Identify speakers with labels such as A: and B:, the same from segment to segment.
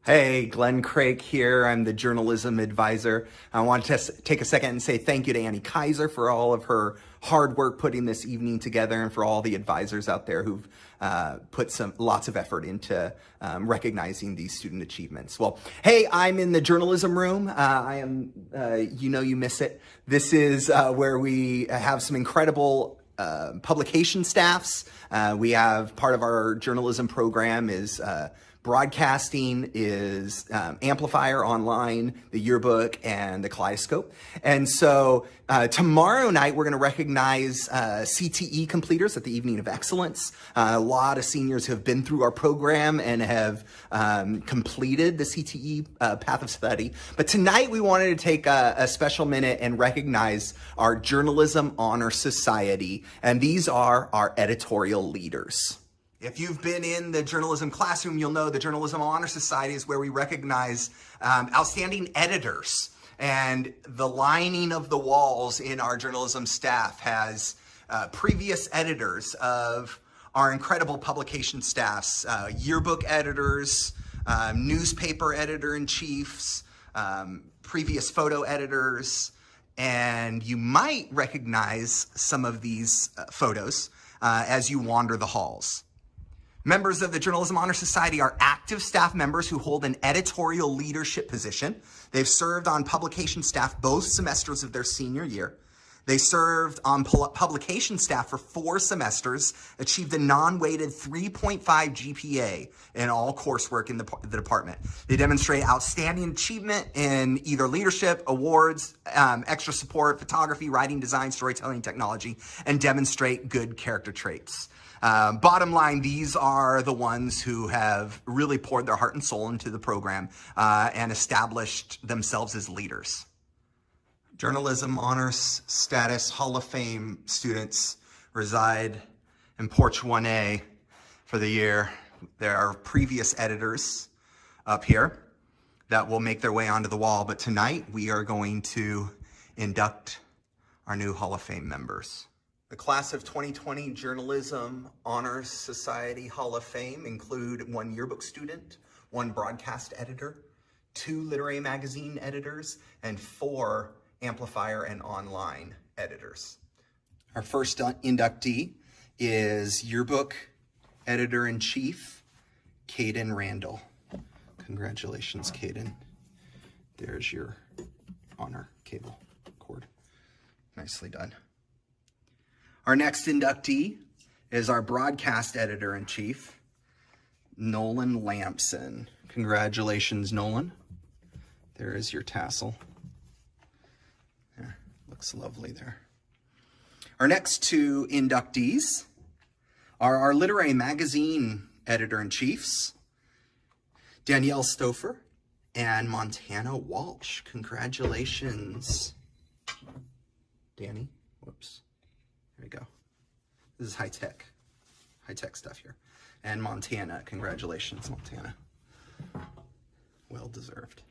A: Hey, Glenn Craig here. I'm the journalism advisor. I want to take a second and say thank you to Annie Kaiser for all of her hard work putting this evening together, and for all the advisors out there who've put lots of effort into recognizing these student achievements. Well, hey, I'm in the journalism room. I am, you miss it. This is where we have some incredible publication staffs. We have part of our journalism program is broadcasting, is amplifier online, the yearbook, and the kaleidoscope. And so tomorrow night, we're going to recognize CTE completers at the Evening of Excellence. A lot of seniors have been through our program and have completed the CTE path of study. But tonight, we wanted to take a special minute and recognize our Journalism Honor Society. And these are our editorial leaders. If you've been in the journalism classroom, you'll know the Journalism Honor Society is where we recognize outstanding editors. And the lining of the walls in our journalism staff has previous editors of our incredible publication staffs, yearbook editors, newspaper editor-in-chiefs, previous photo editors, and you might recognize some of these photos as you wander the halls. Members of the Journalism Honor Society are active staff members who hold an editorial leadership position. They've served on publication staff both semesters of their senior year. They served on publication staff for 4 semesters, achieved a non-weighted 3.5 GPA in all coursework in the department. They demonstrate outstanding achievement in either leadership, awards, extra support, photography, writing, design, storytelling, technology, and demonstrate good character traits. Bottom line, these are the ones who have really poured their heart and soul into the program and established themselves as leaders. Journalism Honors Status Hall of Fame students reside in Porch 1A for the year. There are previous editors up here that will make their way onto the wall, but tonight we are going to induct our new Hall of Fame members. The class of 2020 Journalism Honors Society Hall of Fame include 1 yearbook student, 1 broadcast editor, 2 literary magazine editors, and 4 amplifier and online editors. Our first inductee is yearbook editor-in-chief, Caden Randall. Congratulations, Caden. There's your honor cable cord. Nicely done. Our next inductee is our broadcast editor-in-chief, Nolan Lampson. Congratulations, Nolan. There is your tassel. There, looks lovely there. Our next 2 inductees are our literary magazine editor-in-chiefs, Danielle Stouffer and Montana Walsh. Congratulations, Danny. Whoops. There we go. This is high-tech stuff here. And Montana, congratulations, Montana. Well deserved.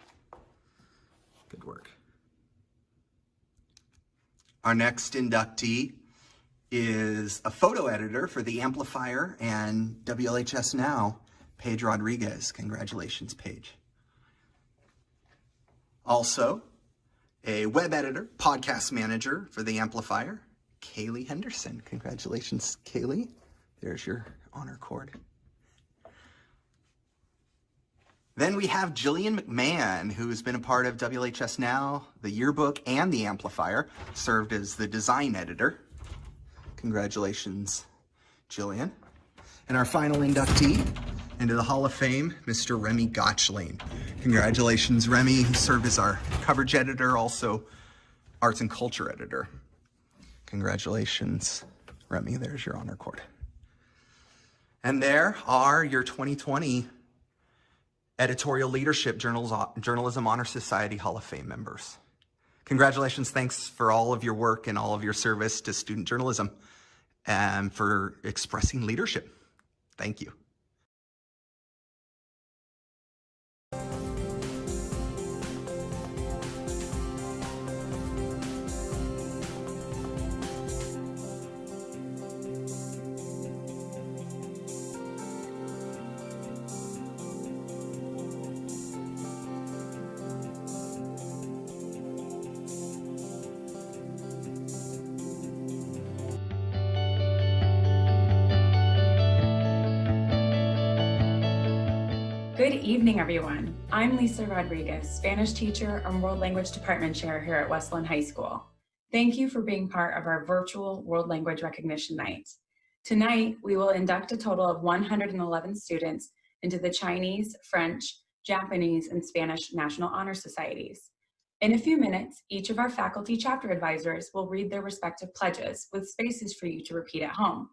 A: Good work. Our next inductee is a photo editor for the Amplifier and WLHS Now, Paige Rodriguez. Congratulations, Paige. Also, a web editor, podcast manager for the Amplifier, Kaylee Henderson. Congratulations, Kaylee. There's your honor cord. Then we have Jillian McMahon, who has been a part of WLHS Now, the yearbook, and the Amplifier, served as the design editor. Congratulations, Jillian. And our final inductee into the Hall of Fame, Mr. Remy Gotchling. Congratulations, Remy, who served as our coverage editor, also arts and culture editor. Congratulations, Remy. There's your honor cord. And there are your 2020 Editorial Leadership Journalism Honor Society Hall of Fame members. Congratulations. Thanks for all of your work and all of your service to student journalism and for expressing leadership. Thank you.
B: Good evening, everyone. I'm Lisa Rodriguez, Spanish teacher and World Language Department Chair here at West Linn High School. Thank you for being part of our virtual World Language Recognition Night. Tonight, we will induct a total of 111 students into the Chinese, French, Japanese, and Spanish National Honor Societies. In a few minutes, each of our faculty chapter advisors will read their respective pledges with spaces for you to repeat at home.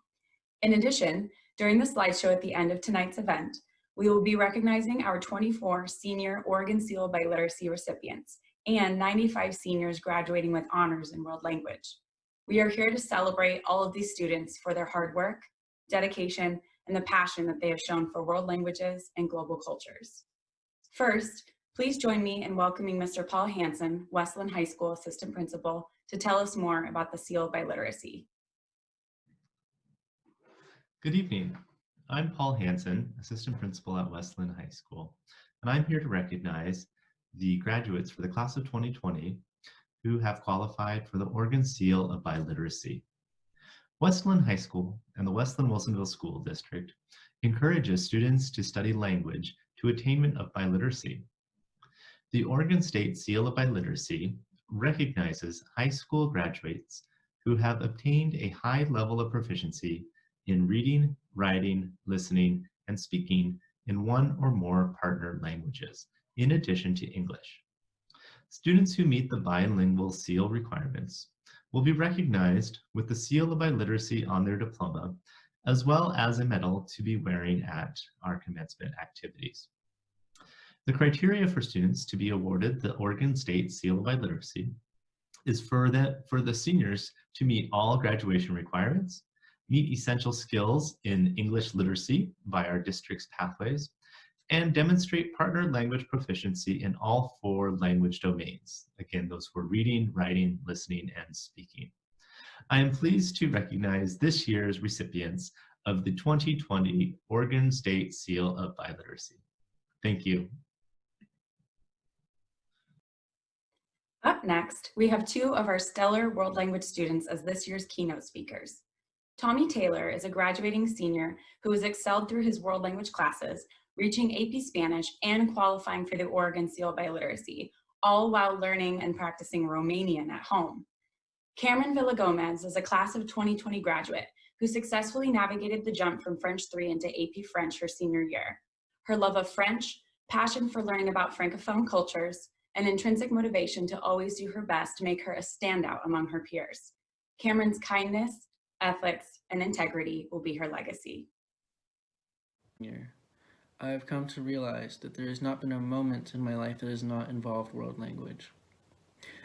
B: In addition, during the slideshow at the end of tonight's event, we will be recognizing our 24 senior Oregon Seal by Literacy recipients and 95 seniors graduating with honors in world language. We are here to celebrate all of these students for their hard work, dedication, and the passion that they have shown for world languages and global cultures. First, please join me in welcoming Mr. Paul Hansen, West Linn High School Assistant Principal, to tell us more about the Seal by Literacy.
C: Good evening. I'm Paul Hansen, Assistant Principal at West Linn High School, and I'm here to recognize the graduates for the class of 2020 who have qualified for the Oregon Seal of Biliteracy. West Linn High School and the West Linn Wilsonville School District encourages students to study language to attainment of biliteracy. The Oregon State Seal of Biliteracy recognizes high school graduates who have obtained a high level of proficiency in reading, writing, listening, and speaking in one or more partner languages, in addition to English. Students who meet the bilingual seal requirements will be recognized with the Seal of Biliteracy on their diploma, as well as a medal to be wearing at our commencement activities. The criteria for students to be awarded the Oregon State Seal of Biliteracy is for the seniors to meet all graduation requirements, meet essential skills in English literacy by our district's pathways, and demonstrate partner language proficiency in all 4 language domains. Again, those were reading, writing, listening, and speaking. I am pleased to recognize this year's recipients of the 2020 Oregon State Seal of Biliteracy. Thank you.
B: Up next, we have 2 of our stellar world language students as this year's keynote speakers. Tommy Taylor is a graduating senior who has excelled through his world language classes, reaching AP Spanish and qualifying for the Oregon Seal by Literacy, all while learning and practicing Romanian at home. Cameron Villagomez is a class of 2020 graduate who successfully navigated the jump from French 3 into AP French her senior year. Her love of French, passion for learning about Francophone cultures, and intrinsic motivation to always do her best make her a standout among her peers. Cameron's kindness, ethics, and integrity will be her legacy.
D: I have come to realize that there has not been a moment in my life that has not involved world language.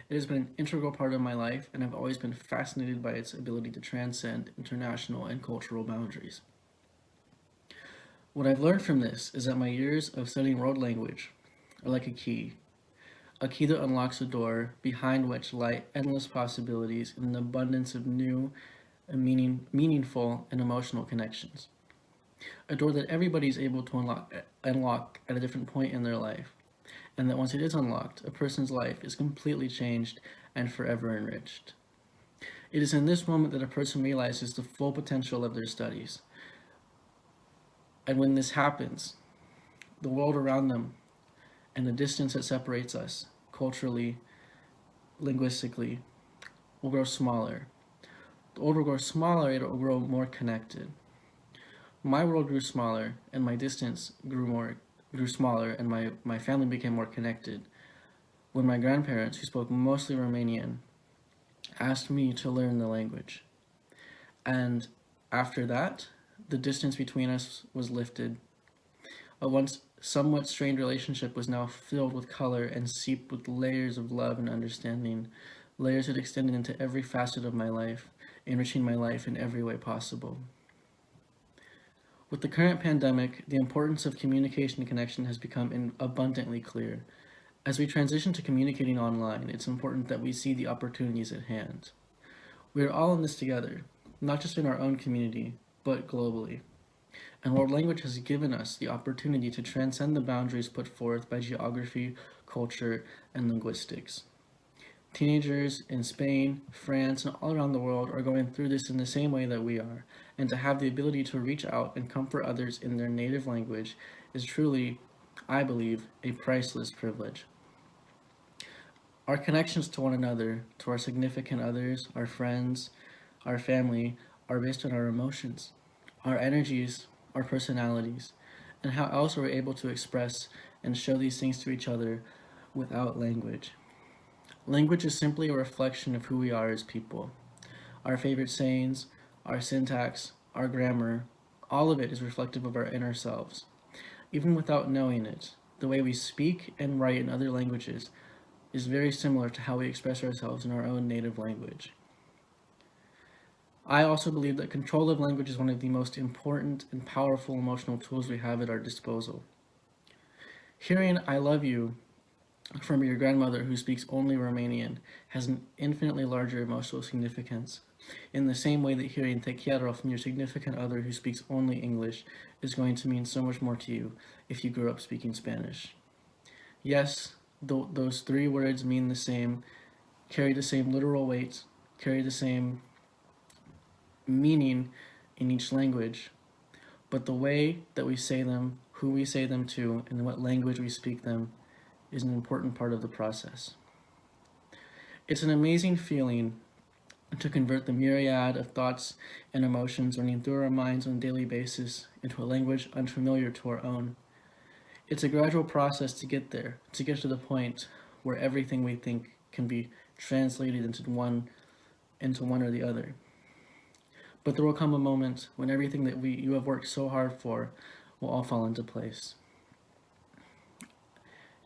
D: It has been an integral part of my life, and I've always been fascinated by its ability to transcend international and cultural boundaries. What I've learned from this is that my years of studying world language are like a key that unlocks a door behind which lie endless possibilities and an abundance of new and meaningful and emotional connections. A door that everybody is able to unlock at a different point in their life, and that once it is unlocked, a person's life is completely changed and forever enriched. It is in this moment that a person realizes the full potential of their studies. And when this happens, the world around them and the distance that separates us, culturally, linguistically, will grow smaller. The world will grow smaller, it will grow more connected. My world grew smaller, and my distance grew smaller, and my family became more connected when my grandparents, who spoke mostly Romanian, asked me to learn the language. And after that, the distance between us was lifted. A once somewhat strained relationship was now filled with color and seeped with layers of love and understanding, layers that extended into every facet of my life, enriching my life in every way possible. With the current pandemic, the importance of communication and connection has become abundantly clear. As we transition to communicating online, it's important that we see the opportunities at hand. We are all in this together, not just in our own community, but globally. And world language has given us the opportunity to transcend the boundaries put forth by geography, culture, and linguistics. Teenagers in Spain, France, and all around the world are going through this in the same way that we are, and to have the ability to reach out and comfort others in their native language is truly I believe, a priceless privilege. Our connections to one another, to our significant others, our friends, our family, are based on our emotions, our energies, our personalities, and how else are we able to express and show these things to each other without language. Language is simply a reflection of who we are as people. Our favorite sayings, our syntax, our grammar, all of it is reflective of our inner selves. Even without knowing it, the way we speak and write in other languages is very similar to how we express ourselves in our own native language. I also believe that control of language is one of the most important and powerful emotional tools we have at our disposal. Hearing "I love you" from your grandmother who speaks only Romanian has an infinitely larger emotional significance, in the same way that hearing "te quiero" from your significant other who speaks only English is going to mean so much more to you if you grew up speaking Spanish. Yes, those three words mean the same, carry the same literal weight, carry the same meaning in each language, but the way that we say them, who we say them to, and what language we speak them is an important part of the process. It's an amazing feeling to convert the myriad of thoughts and emotions running through our minds on a daily basis into a language unfamiliar to our own. It's a gradual process to get there, to get to the point where everything we think can be translated into one or the other. But there will come a moment when everything that you have worked so hard for will all fall into place.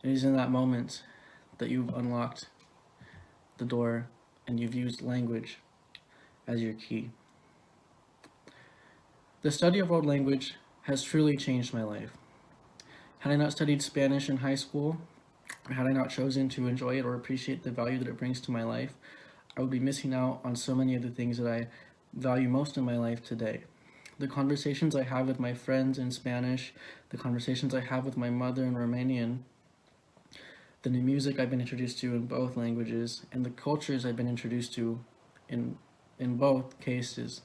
D: It is in that moment that you've unlocked the door and you've used language as your key. The study of world language has truly changed my life. Had I not studied Spanish in high school, or had I not chosen to enjoy it or appreciate the value that it brings to my life, I would be missing out on so many of the things that I value most in my life today. The conversations I have with my friends in Spanish, the conversations I have with my mother in Romanian, the new music I've been introduced to in both languages, and the cultures I've been introduced to in both cases,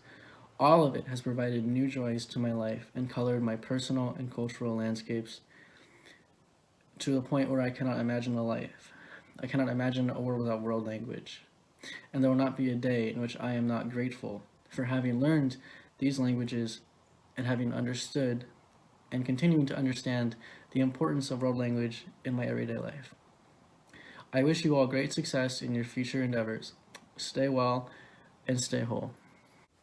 D: all of it has provided new joys to my life and colored my personal and cultural landscapes to the point where I cannot imagine a life. I cannot imagine a world without world language. And there will not be a day in which I am not grateful for having learned these languages and having understood and continuing to understand the importance of world language in my everyday life. I wish you all great success in your future endeavors. Stay well and stay whole.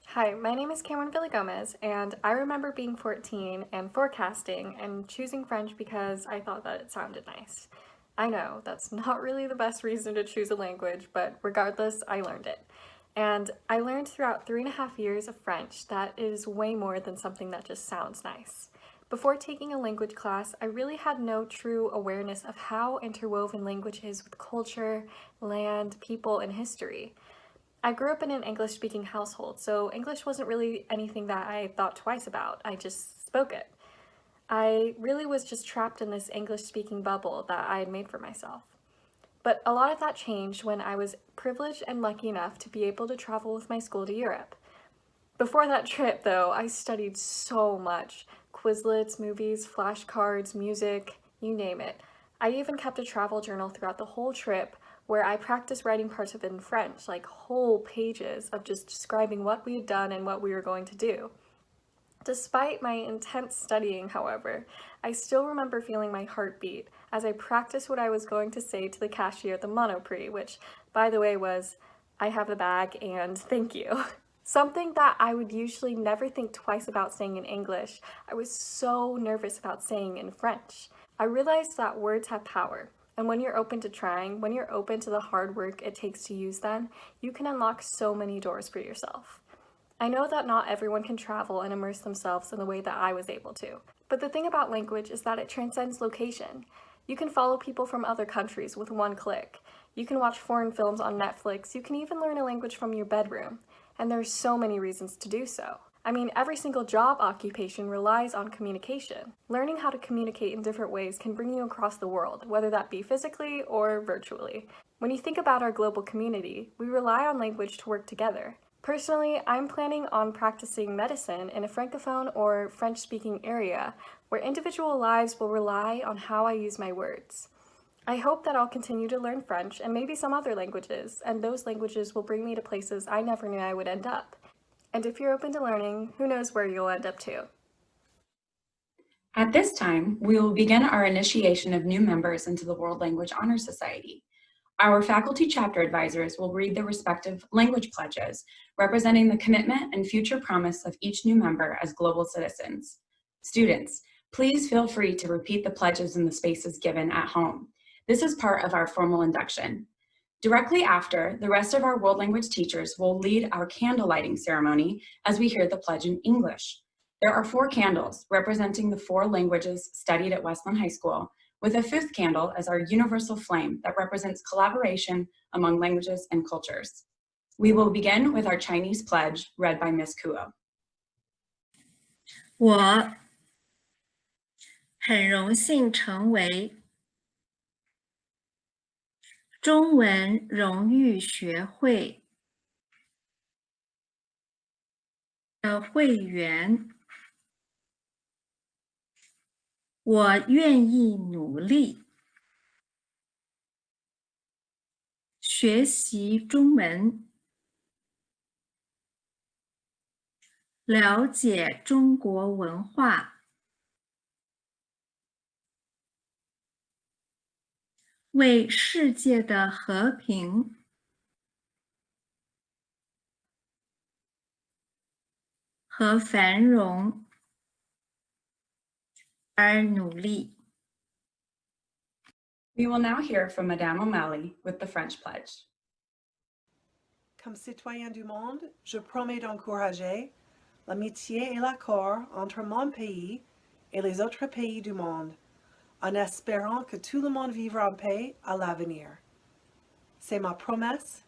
E: Hi, my name is Cameron Villagomez, and I remember being 14 and forecasting and choosing French because I thought that it sounded nice. I know, that's not really the best reason to choose a language, but regardless, I learned it. And I learned throughout 3.5 years of French that it is way more than something that just sounds nice. Before taking a language class, I really had no true awareness of how interwoven language is with culture, land, people, and history. I grew up in an English-speaking household, so English wasn't really anything that I thought twice about. I just spoke it. I really was just trapped in this English-speaking bubble that I had made for myself. But a lot of that changed when I was privileged and lucky enough to be able to travel with my school to Europe. Before that trip, though, I studied so much. Quizlets, movies, flashcards, music, you name it. I even kept a travel journal throughout the whole trip where I practiced writing parts of it in French, like whole pages of just describing what we had done and what we were going to do. Despite my intense studying, however, I still remember feeling my heart beat as I practiced what I was going to say to the cashier at the Monoprix, which, by the way, was, "I have the bag and thank you." Something that I would usually never think twice about saying in English, I was so nervous about saying in French. I realized that words have power. And when you're open to trying, when you're open to the hard work it takes to use them, you can unlock so many doors for yourself. I know that not everyone can travel and immerse themselves in the way that I was able to. But the thing about language is that it transcends location. You can follow people from other countries with one click. You can watch foreign films on Netflix. You can even learn a language from your bedroom. And there's so many reasons to do so. I mean, every single job occupation relies on communication. Learning how to communicate in different ways can bring you across the world, whether that be physically or virtually. When you think about our global community, we rely on language to work together. Personally, I'm planning on practicing medicine in a francophone or French-speaking area where individual lives will rely on how I use my words. I hope that I'll continue to learn French and maybe some other languages, and those languages will bring me to places I never knew I would end up. And if you're open to learning, who knows where you'll end up too.
B: At this time, we will begin our initiation of new members into the World Language Honor Society. Our faculty chapter advisors will read the respective language pledges, representing the commitment and future promise of each new member as global citizens. Students, please feel free to repeat the pledges in the spaces given at home. This is part of our formal induction. Directly after, the rest of our world language teachers will lead our candle lighting ceremony as we hear the pledge in English. There are 4 candles representing the 4 languages studied at West Linn High School, with a 5th candle as our universal flame that represents collaboration among languages and cultures. We will begin with our Chinese pledge read by Ms. Kuo.
F: 我很荣幸成为中文荣誉学会的会员。我愿意努力学习中文，了解中国文化，为世界的和平和繁荣而努力。
B: We will now hear from Madame O'Malley with the French pledge.
G: Comme citoyen du monde, je promets d'encourager l'amitié et l'accord entre mon pays et les autres pays du monde, en espérant que tout le monde vivra en paix à l'avenir. C'est ma promesse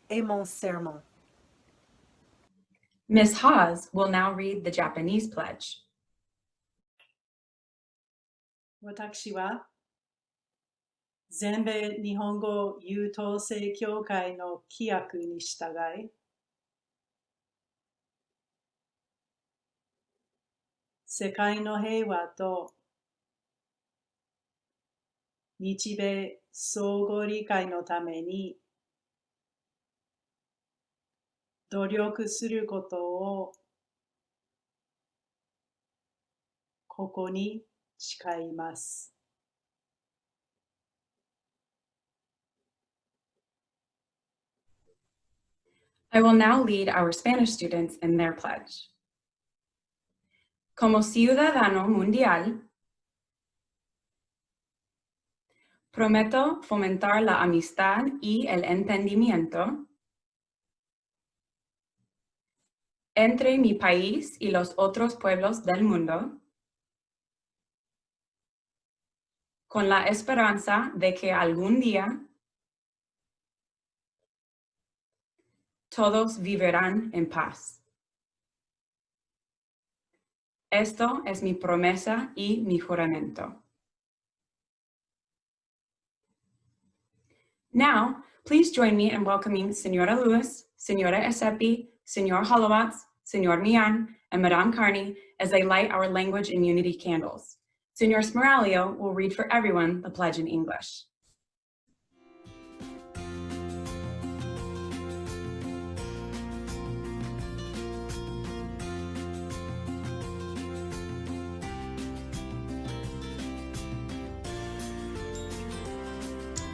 G: et mon serment.
B: Ms. Hawes will now read the Japanese pledge.
H: 私は全米日本語優等生協会の規約に従い、世界の平和と日米相互理解のために努力することをここに誓います。
B: I will now lead our Spanish students in their pledge. Como ciudadano mundial, prometo fomentar la amistad y el entendimiento entre mi país y los otros pueblos del mundo, con la esperanza de que algún día todos vivirán en paz. Esto es mi promesa y mi juramento. Now, please join me in welcoming Senora Lewis, Senora Esepi, Senor Holowatz, Senor Mian, and Madame Carney as they light our language and unity candles. Senor Smoralio will read for everyone the pledge in English.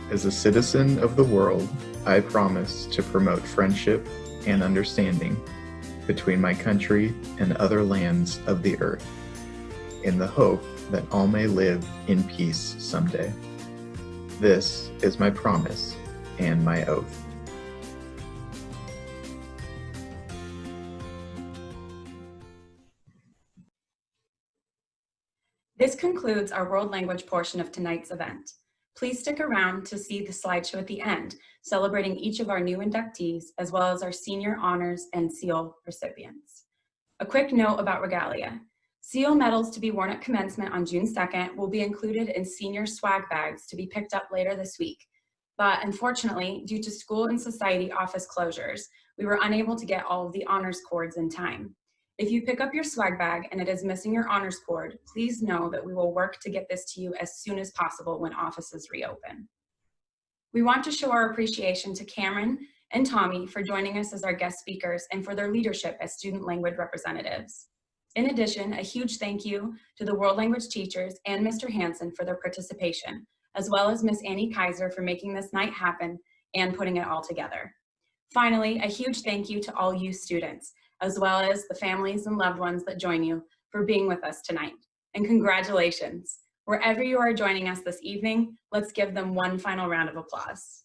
I: As a citizen of the world, I promise to promote friendship and understanding between my country and other lands of the earth, in the hope that all may live in peace someday. This is my promise and my oath.
B: This concludes our world language portion of tonight's event. Please stick around to see the slideshow at the end, celebrating each of our new inductees, as well as our senior honors and SEAL recipients. A quick note about regalia. SEAL medals to be worn at commencement on June 2nd will be included in senior swag bags to be picked up later this week. But unfortunately, due to school and society office closures, we were unable to get all of the honors cords in time. If you pick up your swag bag and it is missing your honors cord, please know that we will work to get this to you as soon as possible when offices reopen. We want to show our appreciation to Cameron and Tommy for joining us as our guest speakers and for their leadership as student language representatives. In addition, a huge thank you to the world language teachers and Mr. Hansen for their participation, as well as Miss Annie Kaiser for making this night happen and putting it all together. Finally, a huge thank you to all you students, as well as the families and loved ones that join you for being with us tonight. And congratulations. Wherever you are joining us this evening, let's give them one final round of applause.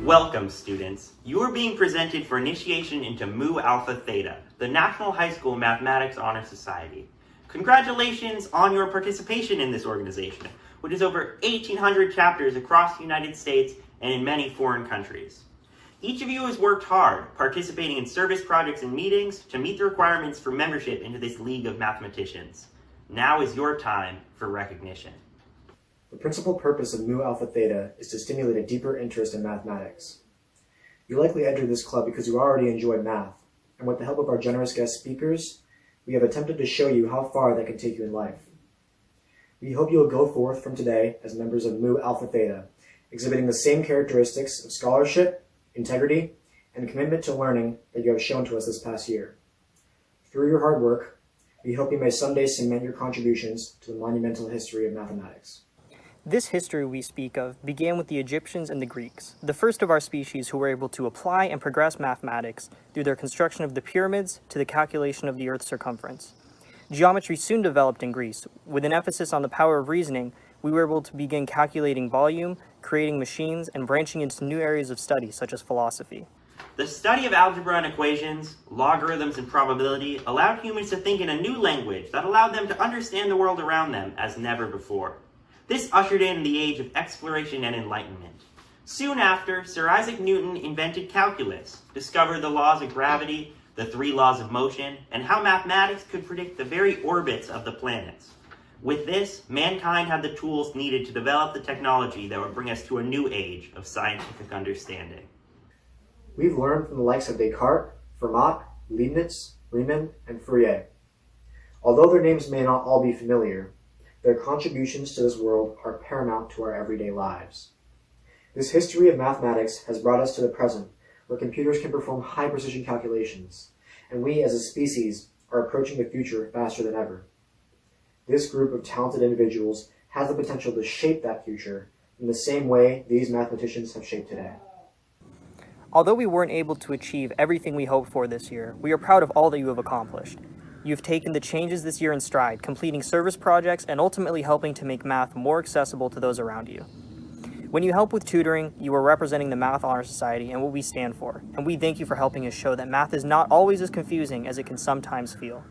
J: Welcome, students. You are being presented for initiation into Mu Alpha Theta, the National High School Mathematics Honor Society. Congratulations on your participation in this organization, which has over 1,800 chapters across the United States and in many foreign countries. Each of you has worked hard, participating in service projects and meetings to meet the requirements for membership into this League of Mathematicians. Now is your time for recognition.
K: The principal purpose of Mu Alpha Theta is to stimulate a deeper interest in mathematics. You likely entered this club because you already enjoy math, and with the help of our generous guest speakers, we have attempted to show you how far that can take you in life. We hope you will go forth from today as members of Mu Alpha Theta, exhibiting the same characteristics of scholarship, integrity, and commitment to learning that you have shown to us this past year. Through your hard work, we hope you may someday cement your contributions to the monumental history of mathematics.
L: This history we speak of began with the Egyptians and the Greeks, the first of our species who were able to apply and progress mathematics through their construction of the pyramids to the calculation of the Earth's circumference. Geometry soon developed in Greece. With an emphasis on the power of reasoning, we were able to begin calculating volume, creating machines, and branching into new areas of study, such as philosophy.
J: The study of algebra and equations, logarithms and probability allowed humans to think in a new language that allowed them to understand the world around them as never before. This ushered in the age of exploration and enlightenment. Soon after, Sir Isaac Newton invented calculus, discovered the laws of gravity, the 3 laws of motion, and how mathematics could predict the very orbits of the planets. With this, mankind had the tools needed to develop the technology that would bring us to a new age of scientific understanding.
K: We've learned from the likes of Descartes, Fermat, Leibniz, Riemann, and Fourier. Although their names may not all be familiar, their contributions to this world are paramount to our everyday lives. This history of mathematics has brought us to the present, where computers can perform high-precision calculations, and we as a species are approaching the future faster than ever. This group of talented individuals has the potential to shape that future in the same way these mathematicians have shaped today.
L: Although we weren't able to achieve everything we hoped for this year, we are proud of all that you have accomplished. You've taken the changes this year in stride, completing service projects and ultimately helping to make math more accessible to those around you. When you help with tutoring, you are representing the Math Honor Society and what we stand for, and we thank you for helping us show that math is not always as confusing as it can sometimes feel.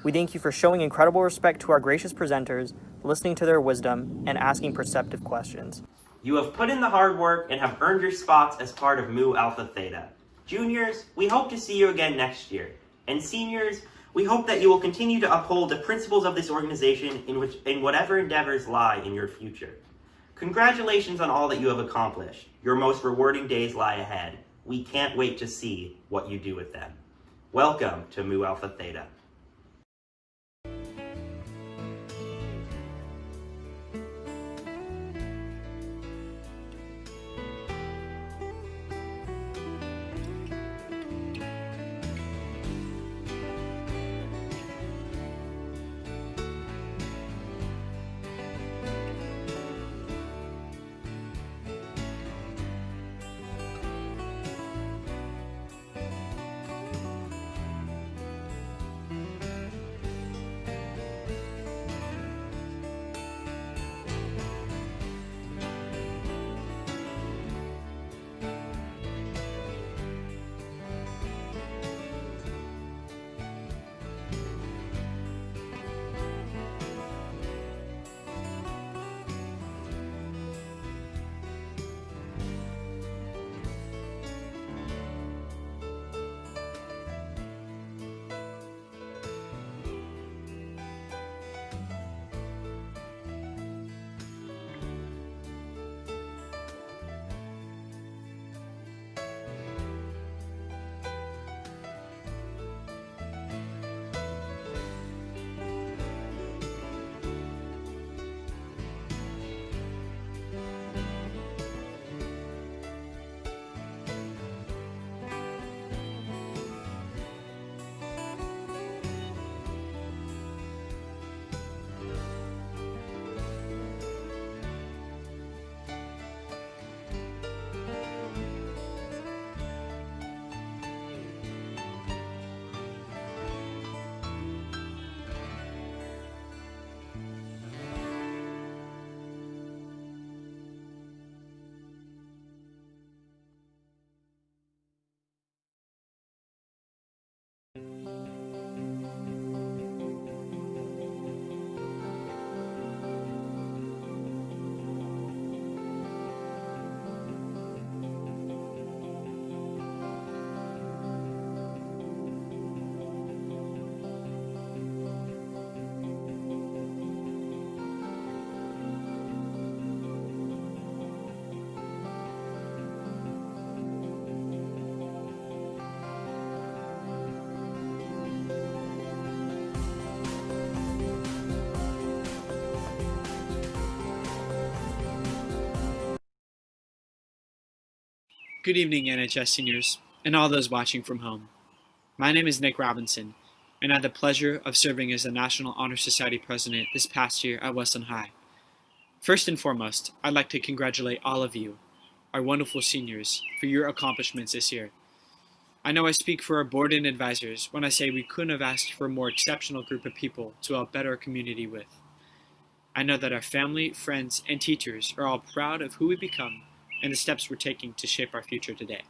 L: We thank you for showing incredible respect to our gracious presenters, listening to their wisdom, and asking perceptive questions.
J: You have put in the hard work and have earned your spots as part of Mu Alpha Theta. Juniors, we hope to see you again next year. And seniors, we hope that you will continue to uphold the principles of this organization in whatever endeavors lie in your future. Congratulations on all that you have accomplished. Your most rewarding days lie ahead. We can't wait to see what you do with them. Welcome to Mu Alpha Theta.
M: Good evening, NHS seniors, and all those watching from home. My name is Nick Robinson, and I had the pleasure of serving as the National Honor Society President this past year at Westland High. First and foremost, I'd like to congratulate all of you, our wonderful seniors, for your accomplishments this year. I know I speak for our board and advisors when I say we couldn't have asked for a more exceptional group of people to help better our community with. I know that our family, friends, and teachers are all proud of who we become and the steps we're taking to shape our future today.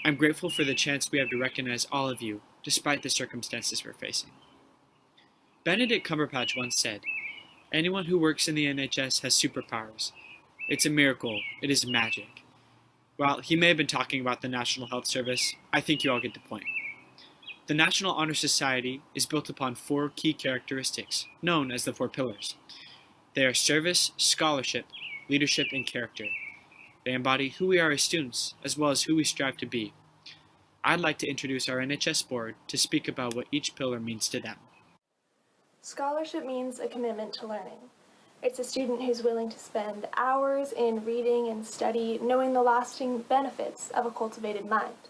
M: I'm grateful for the chance we have to recognize all of you, despite the circumstances we're facing. Benedict Cumberbatch once said, "Anyone who works in the NHS has superpowers. It's a miracle. It is magic." While he may have been talking about the National Health Service, I think you all get the point. The National Honor Society is built upon 4 key characteristics, known as the 4 pillars. They are service, scholarship, leadership, and character. They embody who we are as students, as well as who we strive to be. I'd like to introduce our NHS board to speak about what each pillar means to them.
N: Scholarship means a commitment to learning. It's a student who's willing to spend hours in reading and study, knowing the lasting benefits of a cultivated mind.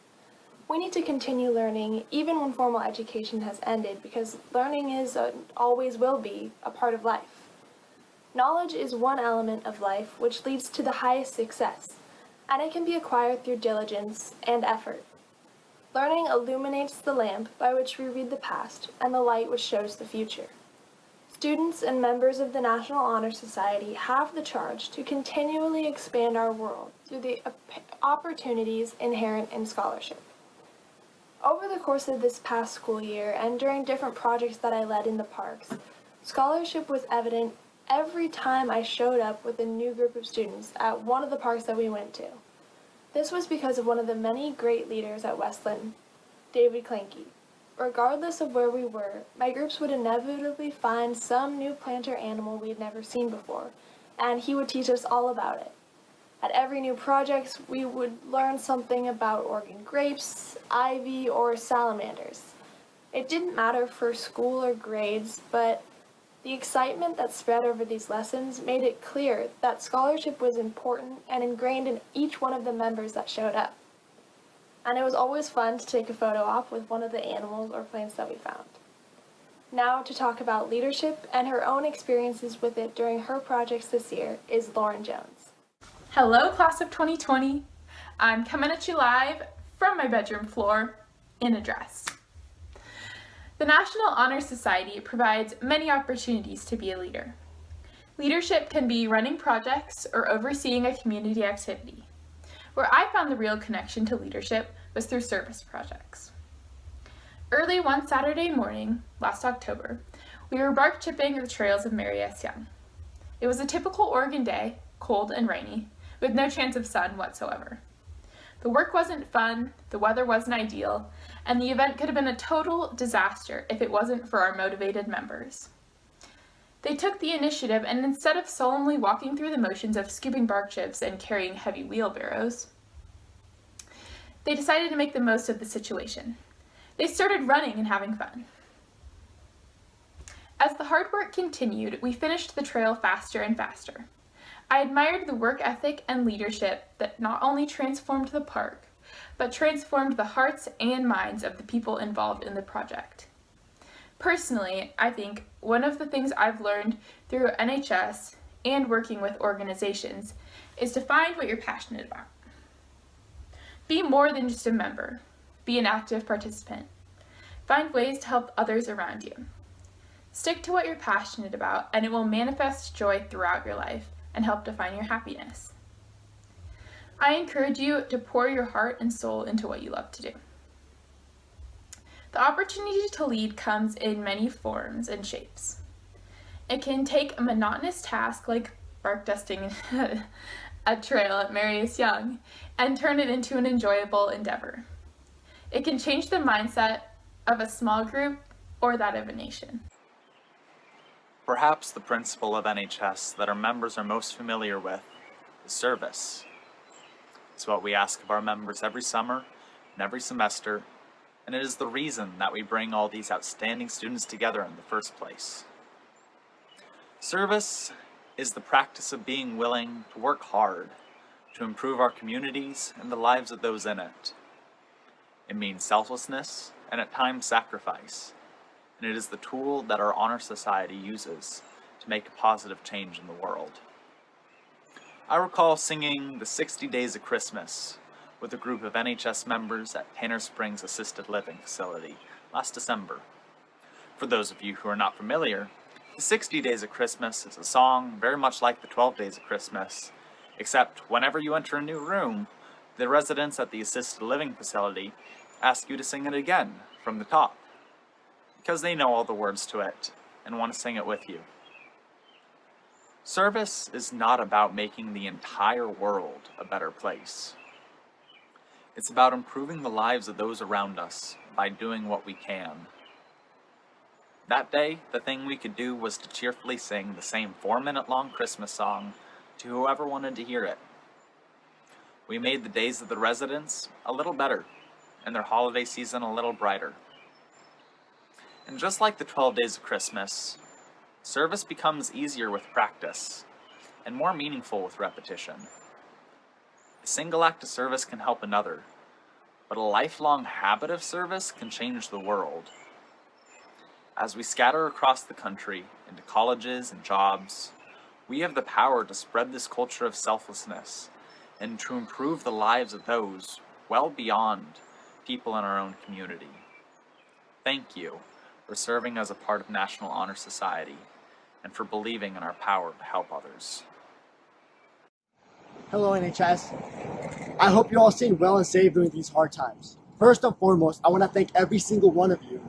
N: We need to continue learning even when formal education has ended, because learning is, always will be, a part of life. Knowledge is one element of life which leads to the highest success, and it can be acquired through diligence and effort. Learning illuminates the lamp by which we read the past and the light which shows the future. Students and members of the National Honor Society have the charge to continually expand our world through the opportunities inherent in scholarship. Over the course of this past school year and during different projects that I led in the parks, scholarship was evident every time I showed up with a new group of students at one of the parks that we went to. This was because of one of the many great leaders at Westland, David Clanky. Regardless of where we were, my groups would inevitably find some new plant or animal we had never seen before, and he would teach us all about it. At every new project, we would learn something about Oregon grapes, ivy, or salamanders. It didn't matter for school or grades, but the excitement that spread over these lessons made it clear that scholarship was important and ingrained in each one of the members that showed up. And it was always fun to take a photo op with one of the animals or plants that we found. Now to talk about leadership and her own experiences with it during her projects this year is Lauren Jones.
O: Hello, class of 2020. I'm coming at you live from my bedroom floor in a dress. The National Honor Society provides many opportunities to be a leader. Leadership can be running projects or overseeing a community activity. Where I found the real connection to leadership was through service projects. Early one Saturday morning, last October, we were bark chipping the trails of Mary S. Young. It was a typical Oregon day, cold and rainy, with no chance of sun whatsoever. The work wasn't fun, the weather wasn't ideal, and the event could have been a total disaster if it wasn't for our motivated members. They took the initiative, and instead of solemnly walking through the motions of scooping bark chips and carrying heavy wheelbarrows, they decided to make the most of the situation. They started running and having fun. As the hard work continued, we finished the trail faster and faster. I admired the work ethic and leadership that not only transformed the park, but transformed the hearts and minds of the people involved in the project. Personally, I think one of the things I've learned through NHS and working with organizations is to find what you're passionate about. Be more than just a member. Be an active participant. Find ways to help others around you. Stick to what you're passionate about, and it will manifest joy throughout your life and help define your happiness. I encourage you to pour your heart and soul into what you love to do. The opportunity to lead comes in many forms and shapes. It can take a monotonous task like bark dusting a trail at Mary S. Young and turn it into an enjoyable endeavor. It can change the mindset of a small group or that of a nation.
P: Perhaps the principle of NHS that our members are most familiar with is service. It's what we ask of our members every summer and every semester, and it is the reason that we bring all these outstanding students together in the first place. Service is the practice of being willing to work hard, to improve our communities and the lives of those in it. It means selflessness and at times sacrifice, and it is the tool that our honor society uses to make a positive change in the world. I recall singing the 60 Days of Christmas with a group of NHS members at Tanner Springs Assisted Living Facility last December. For those of you who are not familiar, the 60 Days of Christmas is a song very much like the 12 Days of Christmas, except whenever you enter a new room, the residents at the assisted living facility ask you to sing it again from the top, because they know all the words to it and want to sing it with you. Service is not about making the entire world a better place. It's about improving the lives of those around us by doing what we can. That day, the thing we could do was to cheerfully sing the same 4-minute-long Christmas song to whoever wanted to hear it. We made the days of the residents a little better and their holiday season a little brighter. And just like the 12 Days of Christmas, service becomes easier with practice and more meaningful with repetition. A single act of service can help another, but a lifelong habit of service can change the world. As we scatter across the country into colleges and jobs, we have the power to spread this culture of selflessness and to improve the lives of those well beyond people in our own community. Thank you for serving as a part of National Honor Society and for believing in our power to help others.
Q: Hello, NHS. I hope you're all staying well and safe during these hard times. First and foremost, I want to thank every single one of you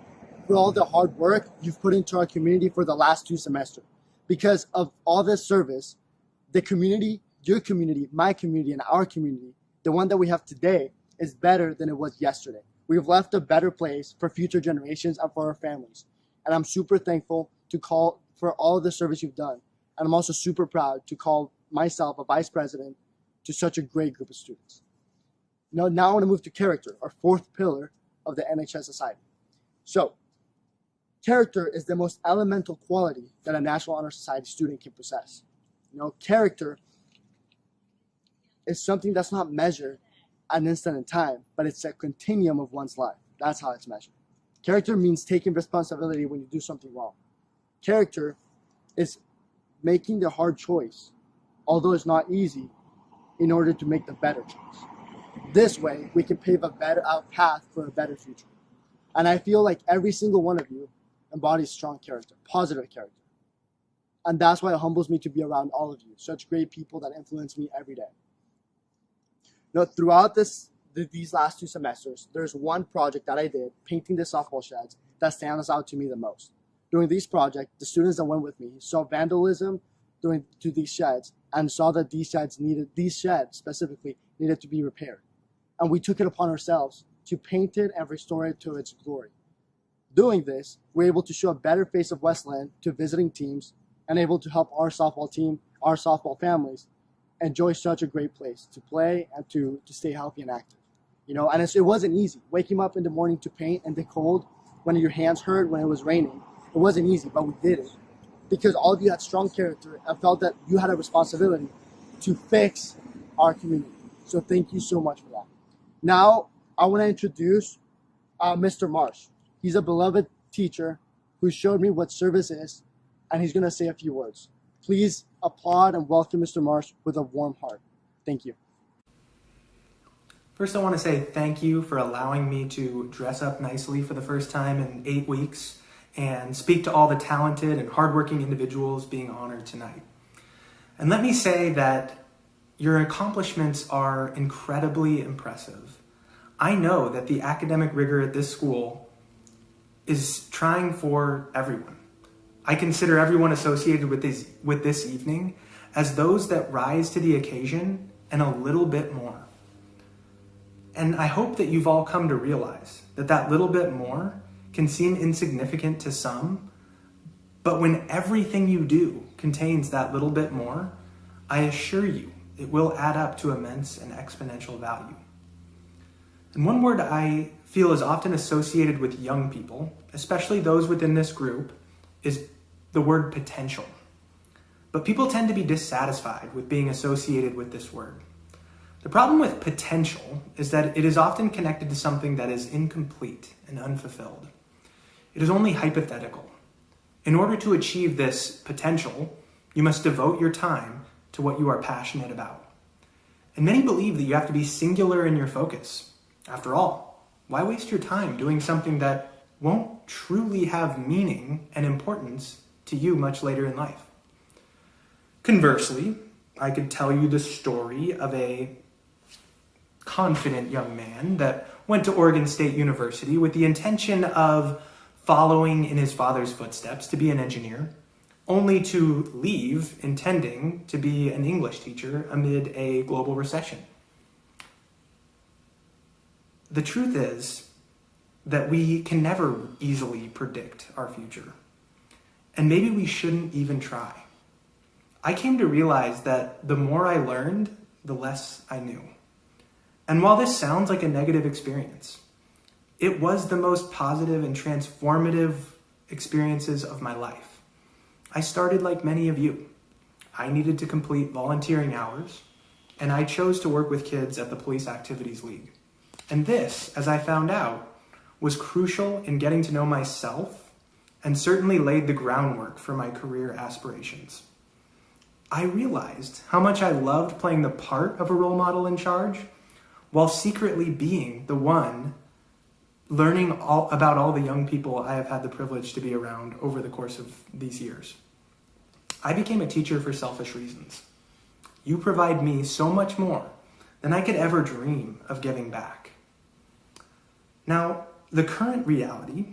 Q: for all the hard work you've put into our community for the last 2 semesters. Because of all this service, the community, your community, my community, and our community, the one that we have today, is better than it was yesterday. We've left a better place for future generations and for our families. And I'm super thankful for all the service you've done. And I'm also super proud to call myself a vice president to such a great group of students. Now I want to move to character, our 4th pillar of the NHS society. So, character is the most elemental quality that a National Honor Society student can possess. Character is something that's not measured at an instant in time, but it's a continuum of one's life. That's how it's measured. Character means taking responsibility when you do something wrong. Character is making the hard choice, although it's not easy, in order to make the better choice. This way, we can pave a path for a better future. And I feel like every single one of you embodies strong character, positive character. And that's why it humbles me to be around all of you, such great people that influence me every day. Throughout these last 2 semesters, there's one project that I did, painting the softball sheds, that stands out to me the most. During this project, the students that went with me saw vandalism to these sheds and saw that these sheds specifically needed to be repaired. And we took it upon ourselves to paint it and restore it to its glory. Doing this, we're able to show a better face of West Linn to visiting teams and able to help our softball team, our softball families, enjoy such a great place to play and to stay healthy and active. And it wasn't easy. Waking up in the morning to paint in the cold, when your hands hurt, when it was raining, it wasn't easy, but we did it. Because all of you had strong character and felt that you had a responsibility to fix our community. So thank you so much for that. Now, I want to introduce Mr. Marsh. He's a beloved teacher who showed me what service is, and he's going to say a few words. Please applaud and welcome Mr. Marsh with a warm heart. Thank you.
R: First, I want to say thank you for allowing me to dress up nicely for the first time in 8 weeks and speak to all the talented and hardworking individuals being honored tonight. And let me say that your accomplishments are incredibly impressive. I know that the academic rigor at this school is trying for everyone. I consider everyone associated with this evening as those that rise to the occasion and a little bit more. And I hope that you've all come to realize that little bit more can seem insignificant to some, but when everything you do contains that little bit more, I assure you it will add up to immense and exponential value. And one word I feel is often associated with young people, especially those within this group, is the word potential. But people tend to be dissatisfied with being associated with this word. The problem with potential is that it is often connected to something that is incomplete and unfulfilled. It is only hypothetical. In order to achieve this potential, you must devote your time to what you are passionate about. And many believe that you have to be singular in your focus. After all, why waste your time doing something that won't truly have meaning and importance to you much later in life? Conversely, I could tell you the story of a confident young man that went to Oregon State University with the intention of following in his father's footsteps to be an engineer, only to leave intending to be an English teacher amid a global recession. The truth is that we can never easily predict our future, and maybe we shouldn't even try. I came to realize that the more I learned, the less I knew. And while this sounds like a negative experience, it was the most positive and transformative experiences of my life. I started like many of you. I needed to complete volunteering hours, and I chose to work with kids at the Police Activities League. And this, as I found out, was crucial in getting to know myself and certainly laid the groundwork for my career aspirations. I realized how much I loved playing the part of a role model in charge while secretly being the one learning about all the young people I have had the privilege to be around over the course of these years. I became a teacher for selfish reasons. You provide me so much more than I could ever dream of giving back. Now, the current reality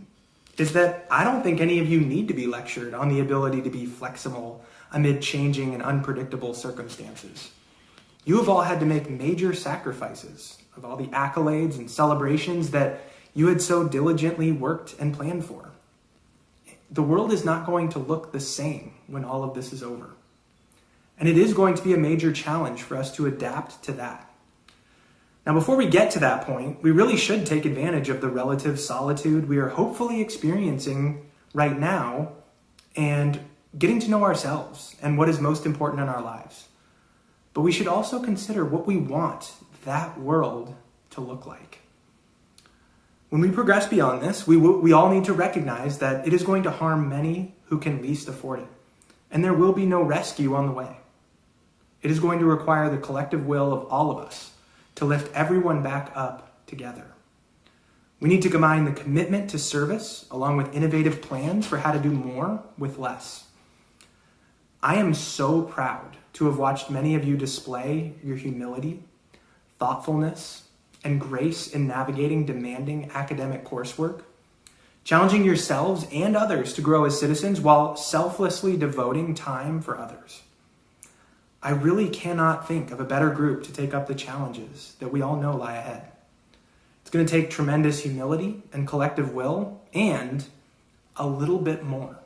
R: is that I don't think any of you need to be lectured on the ability to be flexible amid changing and unpredictable circumstances. You have all had to make major sacrifices of all the accolades and celebrations that you had so diligently worked and planned for. The world is not going to look the same when all of this is over. And it is going to be a major challenge for us to adapt to that. Now, before we get to that point, we really should take advantage of the relative solitude we are hopefully experiencing right now and getting to know ourselves and what is most important in our lives. But we should also consider what we want that world to look like. When we progress beyond this, we all need to recognize that it is going to harm many who can least afford it, and there will be no rescue on the way. It is going to require the collective will of all of us to lift everyone back up together. We need to combine the commitment to service along with innovative plans for how to do more with less. I am so proud to have watched many of you display your humility, thoughtfulness, and grace in navigating demanding academic coursework, challenging yourselves and others to grow as citizens while selflessly devoting time for others. I really cannot think of a better group to take up the challenges that we all know lie ahead. It's going to take tremendous humility and collective will and a little bit more.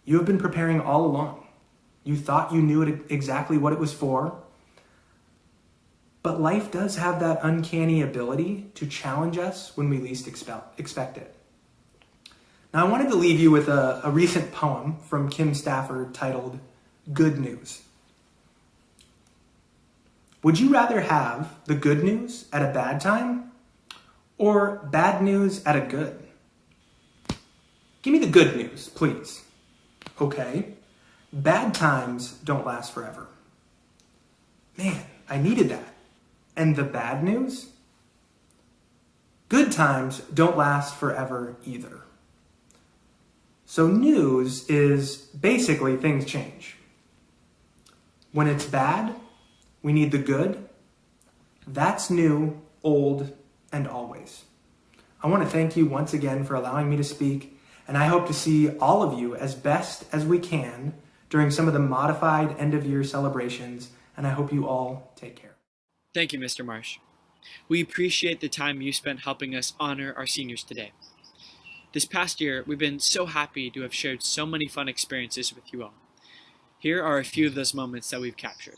R: You have been preparing all along. You thought you knew exactly what it was for, but life does have that uncanny ability to challenge us when we least expect it. Now, I wanted to leave you with a recent poem from Kim Stafford titled, "Good News." Would you rather have the good news at a bad time or bad news at a good? Give me the good news, please. Okay. Bad times don't last forever. Man, I needed that. And the bad news? Good times don't last forever either. So news is basically things change. When it's bad, we need the good. That's new, old, and always. I want to thank you once again for allowing me to speak, and I hope to see all of you as best as we can during some of the modified end-of-year celebrations, and I hope you all take care.
M: Thank you, Mr. Marsh. We appreciate the time you spent helping us honor our seniors today. This past year, we've been so happy to have shared so many fun experiences with you all. Here are a few of those moments that we've captured.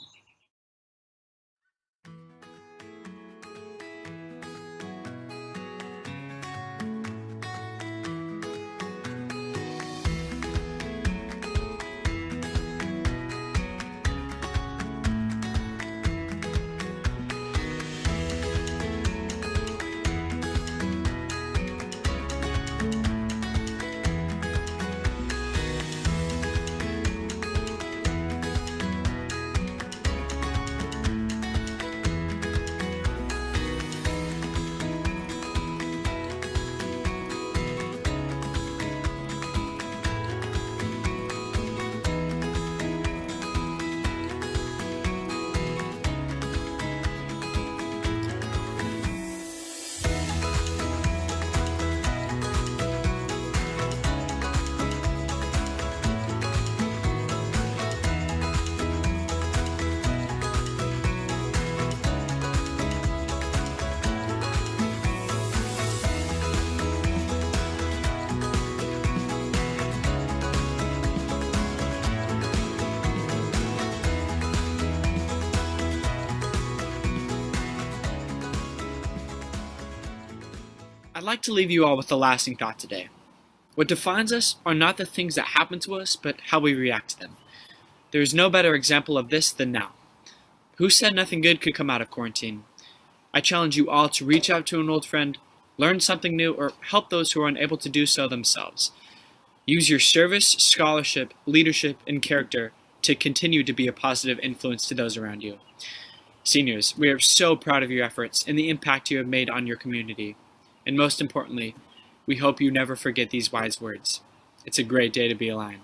M: I'd like to leave you all with a lasting thought today. What defines us are not the things that happen to us, but how we react to them. There is no better example of this than now. Who said nothing good could come out of quarantine? I challenge you all to reach out to an old friend, learn something new, or help those who are unable to do so themselves. Use your service, scholarship, leadership, and character to continue to be a positive influence to those around you. Seniors, we are so proud of your efforts and the impact you have made on your community. And most importantly, we hope you never forget these wise words. It's a great day to be aligned.